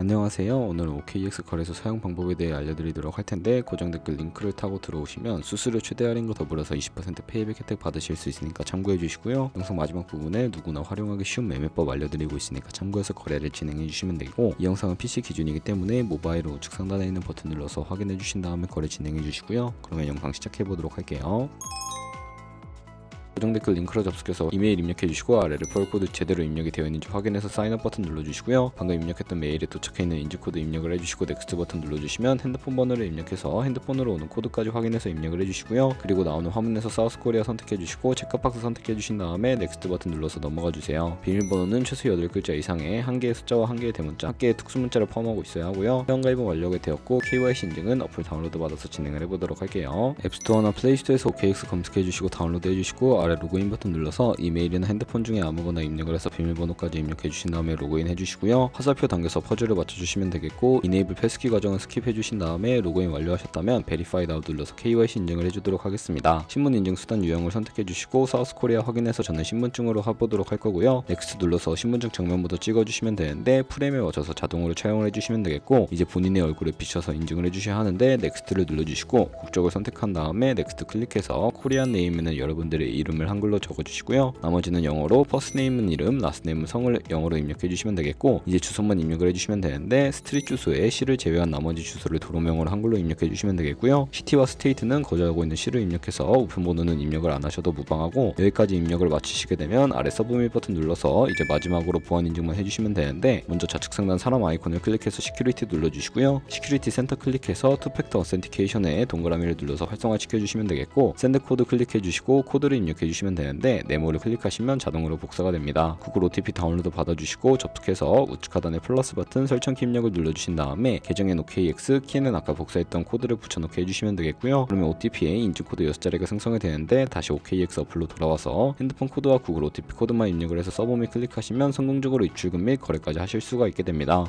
안녕하세요. 오늘은 OKX 거래소 사용 방법에 대해 알려드리도록 할 텐데, 고정 댓글 링크를 타고 들어오시면 수수료 최대 할인과 더불어서 20% 페이백 혜택 받으실 수 있으니까 참고해 주시고요. 영상 마지막 부분에 누구나 활용하기 쉬운 매매법 알려드리고 있으니까 참고해서 거래를 진행해 주시면 되고, 이 영상은 PC 기준이기 때문에 모바일 우측 상단에 있는 버튼 눌러서 확인해 주신 다음에 거래 진행해 주시고요. 그러면 영상 시작해 보도록 할게요. 고정 댓글 링크로 접속해서 이메일 입력해 주시고, 아래 레퍼럴 코드 제대로 입력이 되어 있는지 확인해서 사인업 버튼 눌러주시고요. 방금 입력했던 메일에 도착해 있는 인증 코드 입력을 해주시고 넥스트 버튼 눌러주시면 핸드폰 번호를 입력해서 핸드폰으로 오는 코드까지 확인해서 입력을 해주시고요. 그리고 나오는 화면에서 사우스코리아 선택해 주시고 체크박스 선택해 주신 다음에 넥스트 버튼 눌러서 넘어가 주세요. 비밀번호는 최소 8글자 이상의 한 개의 숫자와 한 개의 대문자, 한 개의 특수문자를 포함하고 있어야 하고요. 회원가입은 완료가 되었고 KYC 인증은 어플 다운로드 받아서 진행을 해보도록 할게요. 앱스토어나 플레이스토어에서 OKX 검색해 주시고 다운로드 해주시고, 아래 로그인 버튼 눌러서 이메일이나 핸드폰 중에 아무거나 입력을 해서 비밀번호까지 입력해 주신 다음에 로그인 해주시고요. 화살표 당겨서 퍼즐을 맞춰주시면 되겠고, 이네이블 패스키 과정은 스킵해 주신 다음에 로그인 완료하셨다면 베리파이 나우 눌러서 KYC 인증을 해주도록 하겠습니다. 신분 인증 수단 유형을 선택해 주시고 사우스코리아 확인해서 저는 신분증으로 해보도록 할 거고요. 넥스트 눌러서 신분증 정면부터 찍어주시면 되는데, 프레임에 맞춰서 자동으로 촬영을 해주시면 되겠고, 이제 본인의 얼굴에 비춰서 인증을 해주셔야 하는데 넥스트를 눌러주시고 국적을 선택한 다음에 넥스트 클릭해서 코리안 네임에는 여러분들의 이름을 한글로 적어주시고요. 나머지는 영어로 퍼스트 네임은 이름, 라스트 네임은 성을 영어로 입력해 주시면 되겠고, 이제 주소만 입력을 해주시면 되는데 스트릿 주소에 시를 제외한 나머지 주소를 도로명으로 한글로 입력해 주시면 되겠고요. 시티와 스테이트는 거주하고 있는 시를 입력해서 우편번호는 입력을 안 하셔도 무방하고, 여기까지 입력을 마치시게 되면 아래 서브밋 버튼 눌러서 이제 마지막으로 보안 인증만 해주시면 되는데, 먼저 좌측 상단 사람 아이콘을 클릭해서 시큐리티 눌러주시고요. 시큐리티 센터 클릭해서 투팩터 어센티케이션에 동그라미를 눌러서 활성화 시켜주시면 되겠고, 샌드 코드 클릭해 주시고 코드를 입력해 주시면 되는데, 네모를 클릭하시면 자동으로 복사가 됩니다. 구글 OTP 다운로드 받아주시고 접속해서 우측 하단의 플러스 버튼 설정키 입력을 눌러주신 다음에 계정엔 OKX, 키는 아까 복사했던 코드를 붙여넣게 해주시면 되겠고요. 그러면 OTP에 인증코드 6자리가 생성이 되는데, 다시 OKX 어플로 돌아와서 핸드폰 코드와 구글 OTP 코드만 입력을 해서 서브밋 클릭하시면 성공적으로 입출금 및 거래까지 하실 수가 있게 됩니다.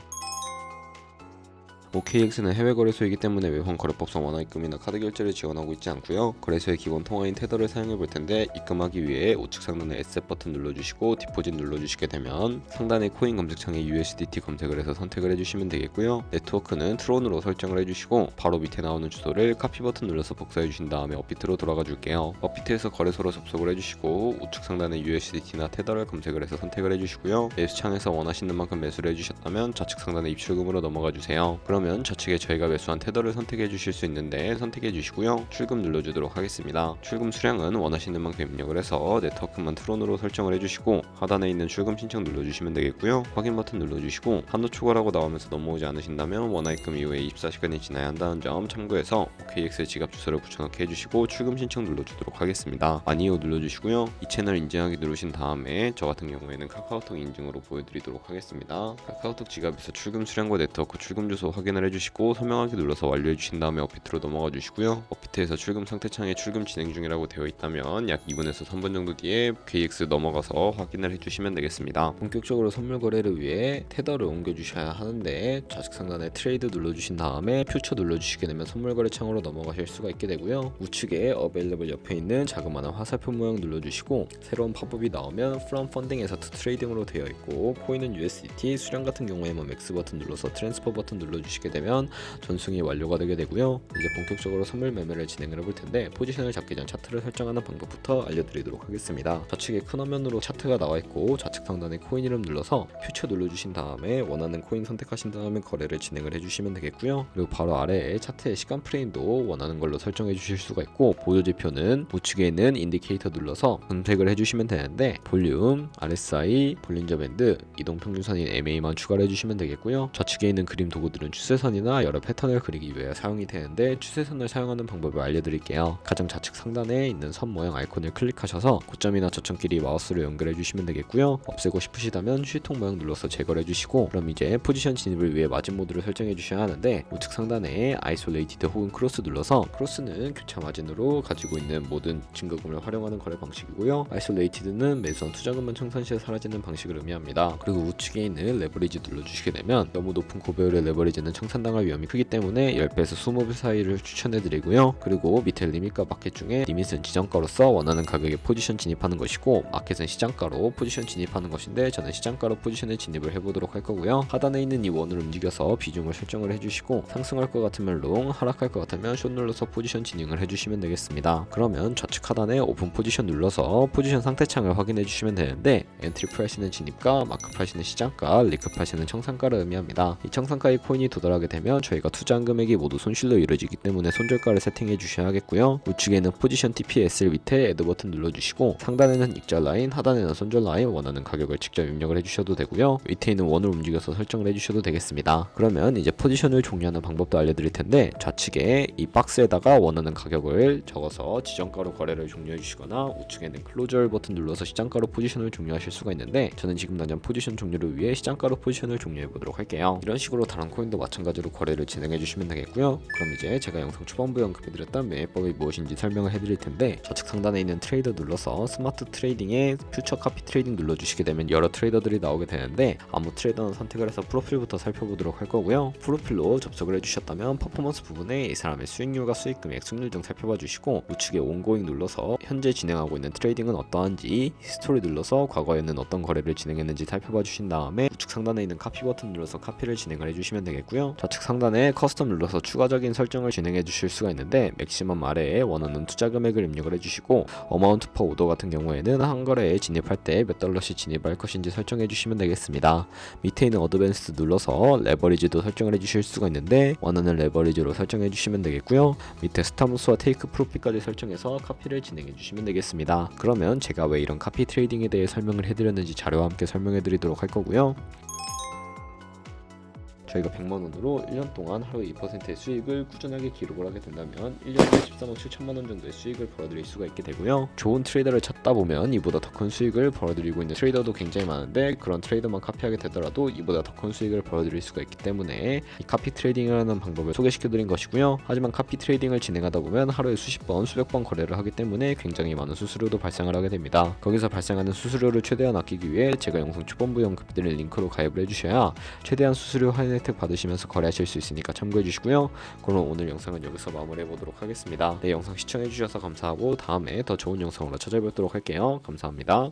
OKX는 해외 거래소이기 때문에 외환 거래법상 원화입금이나 카드 결제를 지원하고 있지 않고요. 거래소의 기본 통화인 테더를 사용해 볼 텐데, 입금하기 위해 우측 상단의 에셋 버튼 눌러주시고 디포짓 눌러주시게 되면 상단의 코인 검색창에 USDT 검색을 해서 선택을 해주시면 되겠고요. 네트워크는 트론으로 설정을 해주시고, 바로 밑에 나오는 주소를 카피 버튼 눌러서 복사해 주신 다음에 업비트로 돌아가 줄게요. 업비트에서 거래소로 접속을 해주시고 우측 상단의 USDT나 테더를 검색을 해서 선택을 해주시고요. 매수창에서 원하시는 만큼 매수를 해주셨다면 좌측 상단의 입출금으로 넘어가 주세요. 그러면 좌측에 저희가 매수한 테더를 선택해 주실 수 있는데 선택해 주시고요. 출금 눌러주도록 하겠습니다. 출금 수량은 원하시는 만큼 입력을 해서 네트워크만 트론으로 설정을 해주시고, 하단에 있는 출금 신청 눌러주시면 되겠고요. 확인 버튼 눌러주시고 한도 초과라고 나오면서 넘어오지 않으신다면 원화입금 이후에 24시간이 지나야 한다는 점 참고해서 OKX의 지갑 주소를 붙여넣게 해주시고 출금 신청 눌러주도록 하겠습니다. 아니요 눌러주시고요. 이 채널 인증하기 누르신 다음에 저 같은 경우에는 카카오톡 인증으로 보여드리도록 하겠습니다. 카카오톡 지갑에서 출금 수량과 네트워크 출금 주소 확인을 해주시고 설명하기 눌러서 완료해 주신 다음에 업비트로 넘어가 주시고요. 업비트에서 출금 상태창에 출금 진행 중이라고 되어 있다면 약 2분에서 3분 정도 뒤에 KX 넘어가서 확인을 해주시면 되겠습니다. 본격적으로 선물 거래를 위해 테더를 옮겨 주셔야 하는데, 좌측 상단에 트레이드 눌러주신 다음에 퓨처 눌러주시게 되면 선물 거래 창으로 넘어가실 수가 있게 되고요. 우측에 어베일러블 옆에 있는 자그마한 화살표 모양 눌러주시고, 새로운 팝업이 나오면 From Funding에서 To Trading으로 되어 있고, 코인은 USDT, 수량 같은 경우에는 맥스 버튼 눌러서 트랜스퍼 버튼 눌러주시게 되면 전송이 완료가 되게 되고요. 이제 본격적으로 선물 매매를 진행을 해볼 텐데, 포지션을 잡기 전 차트를 설정하는 방법부터 알려드리도록 하겠습니다. 좌측에 큰 화면으로 차트가 나와 있고, 좌측 상단에 코인 이름 눌러서 퓨처 눌러주신 다음에 원하는 코인 선택하신 다음에 거래를 진행을 해주시면 되겠고요. 그리고 바로 아래에 차트의 시간 프레임도 원하는 걸로 설정해 주실 수가 있고, 보조 지표는 우측에 있는 인디케이터 눌러서 검색을 해주시면 되는데, 볼륨, RSI, 볼린저 밴드, 이동 평균선인 MA만 추가를 해주시면 되겠고요. 좌측에 있는 그림 도구들은 추세선이나 여러 패턴을 그리기 위해 사용이 되는데, 추세선을 사용하는 방법을 알려드릴게요. 가장 좌측 상단에 있는 선 모양 아이콘을 클릭하셔서 고점이나 저점끼리 마우스로 연결해 주시면 되겠고요. 없애고 싶으시다면 휴지통 모양 눌러서 제거를 해주시고, 그럼 이제 포지션 진입을 위해 마진 모드를 설정해 주셔야 하는데, 우측 상단에 아이솔레이티드 혹은 크로스 눌러서, 크로스는 교차 마진으로 가지고 있는 모든 증거금을 활용하는 거래 방식이고요. 아이솔레이티드는 매수한 투자금만 청산 시에 사라지는 방식을 의미합니다. 그리고 우측에 있는 레버리지 눌러주시게 되면 너무 높은 고배율의 레버리지는 청산당할 위험이 크기 때문에 10배에서 20배 사이를 추천해드리고요. 그리고 밑에 리밋과 마켓 중에 리밋은 지정가로서 원하는 가격에 포지션 진입하는 것이고 마켓은 시장가로 포지션 진입하는 것인데 저는 시장가로 포지션에 진입을 해보도록 할 거고요. 하단에 있는 이 원을 움직여서 비중을 설정을 해주시고 상승할 것 같으면 롱, 하락할 것 같으면 숏 눌러서 포지션 진행을 해주시면 되겠습니다. 그러면 좌측 하단에 오픈 포지션 눌러서 포지션 상태창을 확인해 주시면 되는데 엔트리 프라이스는 진입가, 마크 프라이스는 시장가, 리크 프라이스는 청산가를 의미합니다. 이 청산가의 코인이 도달하게 되면 저희가 투자한 금액이 모두 손실로 이루어지기 때문에 손절가를 세팅해 주셔야 하겠고요. 우측에는 포지션 TPS를 밑에 애드 버튼 눌러주시고 상단에는 익절 라인, 하단에는 손절 라인 원하는 가격을 직접 입력을 해주셔도 되고요. 밑에 있는 원을 움직여서 설정을 해주셔도 되겠습니다. 그러면 이제 포지션을 종료하는 방법도 알려드릴 텐데 좌측에 이 박스에다가 원하는 가격을 적어서 지정가로 거래를 종료해 주시거나 우측에는 클로저 버튼 눌러서 시장가로 포지션을 종료하실 수가 있는데 저는 지금 당장 포지션 종료를 위해 시장가로 포지션을 종료해 보도록 할게요. 이런 식으로 다른 코인도 마찬가지로 거래를 진행해 주시면 되겠고요. 그럼 이제 제가 영상 초반부에 언급해드렸던 매매법이 무엇인지 설명을 해드릴 텐데 좌측 상단에 있는 트레이더 눌러서 스마트 트레이딩에 퓨처 카피 트레이딩 눌러주시게 되면 여러 트레이더들이 나오게 되는데 아무 트레이더는 선택을 해서 프로필부터 살펴보도록 할 거고요. 프로필로 접속을 해주셨다면 퍼포먼스 부분에 이 사람의 수익률과 수익금액, 승률 등 살펴봐 주시고 우측에 온고잉 눌러서 현재 진행하고 있는 트레이딩은 어떠한지 히스토리 눌러서 과거에는 어떤 거래를 진행했는지 살펴봐 주신 다음에 우측 상단에 있는 카피 버튼 눌러서 카피를 진행을 해주시면 되겠고요. 좌측 상단에 커스텀 눌러서 추가적인 설정을 진행해 주실 수가 있는데 맥시멈 아래에 원하는 투자 금액을 입력을 해주시고 어마운트 퍼 오더 같은 경우에는 한 거래에 진입할 때 몇 달러씩 진입할 것인지 설정해 주시면 되겠습니다. 밑에 있는 어드밴스 눌러서 레버리지도 설정을 해주실 수가 있는데 원하는 레버리지로 설정해 주시면 되겠고요. 밑에 스타무스와 테이크 프로핏까지 설정해서 카피를 진행해 주시면 되겠습니다. 그러면 제가 왜 이런 카피 트레이딩에 대해 설명을 해드렸는지 자료와 함께 설명해 드리도록 할 거고요. 저희가 100만원으로 1년 동안 하루 2%의 수익을 꾸준하게 기록을 하게 된다면 1년에 13억 7천만원 정도의 수익을 벌어들일 수가 있게 되고요. 좋은 트레이더를 찾다 보면 이보다 더 큰 수익을 벌어들이고 있는 트레이더도 굉장히 많은데 그런 트레이더만 카피하게 되더라도 이보다 더 큰 수익을 벌어들일 수가 있기 때문에 이 카피 트레이딩이라는 방법을 소개시켜드린 것이고요. 하지만 카피 트레이딩을 진행하다 보면 하루에 수십 번, 수백 번 거래를 하기 때문에 굉장히 많은 수수료도 발생을 하게 됩니다. 거기서 발생하는 수수료를 최대한 아끼기 위해 제가 영상 초반부에 언급드린 링크로 가입을 해주셔야 최대한 수수료 할인 혜택 받으시면서 거래하실 수 있으니까 참고해 주시고요. 그럼 오늘 영상은 여기서 마무리해 보도록 하겠습니다. 네, 영상 시청해 주셔서 감사하고 다음에 더 좋은 영상으로 찾아뵙도록 할게요. 감사합니다.